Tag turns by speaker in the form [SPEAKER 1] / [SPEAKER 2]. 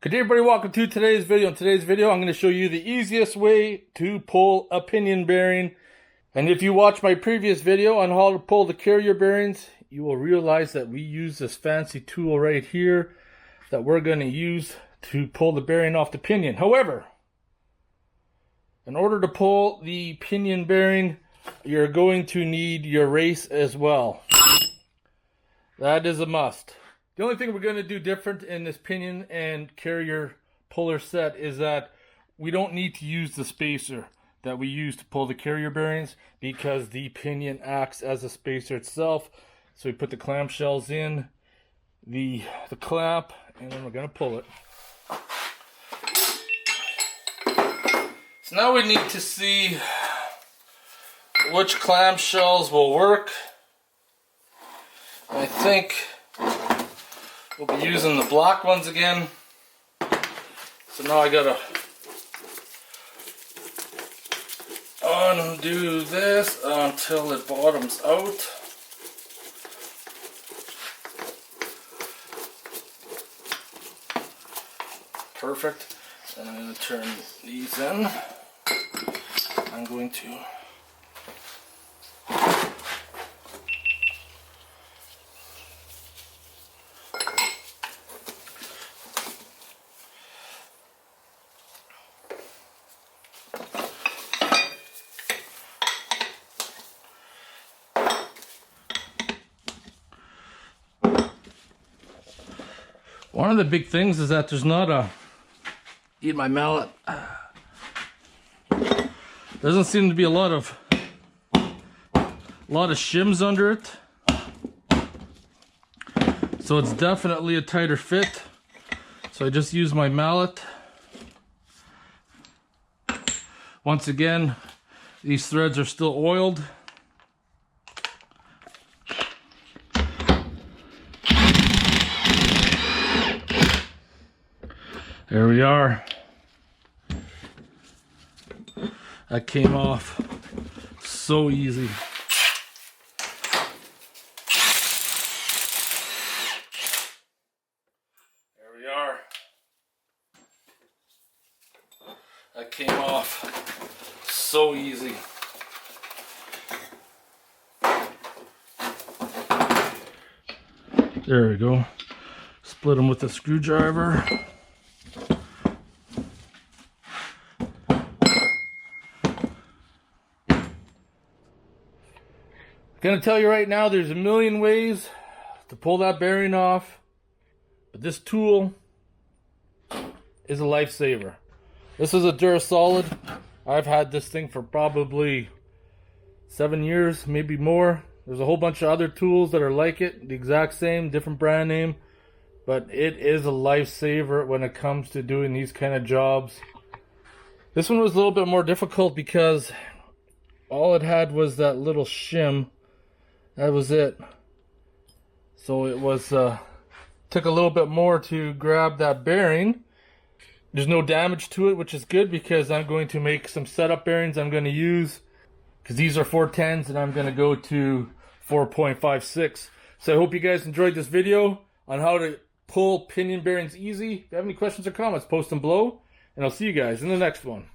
[SPEAKER 1] Good day, everybody. Welcome to today's video. In today's video, I'm going to show you the easiest way to pull a pinion bearing. And if you watch my previous video on how to pull the carrier bearings, you will realize that we use this fancy tool right here that we're going to use to pull the bearing off the pinion. However, in order to pull the pinion bearing, you're going to need your race as well. That is a must. The only thing we're going to do different in this pinion and carrier puller set is that we don't need to use the spacer that we use to pull the carrier bearings because the pinion acts as a spacer itself. So we put the clamshells in the clamp and then we're going to pull it. So now we need to see which clamshells will work. I think we'll be using the black ones again. So now I gotta undo this until it bottoms out. Perfect. And I'm going to turn these in. I'm going to one of the big things is that there's not a, eat my mallet, doesn't seem to be a lot of shims under it, so it's definitely a tighter fit. So I just use my mallet. Once again, these threads are still oiled. There we are. That came off so easy. There we are. That came off so easy. There we go. Split them with a screwdriver. Gonna tell you right now, there's a million ways to pull that bearing off, but this tool is a lifesaver. This is a Durasolid. I've had this thing for probably 7 years, maybe more. There's a whole bunch of other tools that are like it, the exact same, different brand name, but it is a lifesaver when it comes to doing these kind of jobs. This one was a little bit more difficult because all it had was that little shim. That was it. So it was took a little bit more to grab that bearing. There's no damage to it, which is good because I'm going to make some setup bearings I'm going to use, because these are 410s and I'm going to go to 4.56. So I hope you guys enjoyed this video on how to pull pinion bearings easy. If you have any questions or comments, post them below, and I'll see you guys in the next one.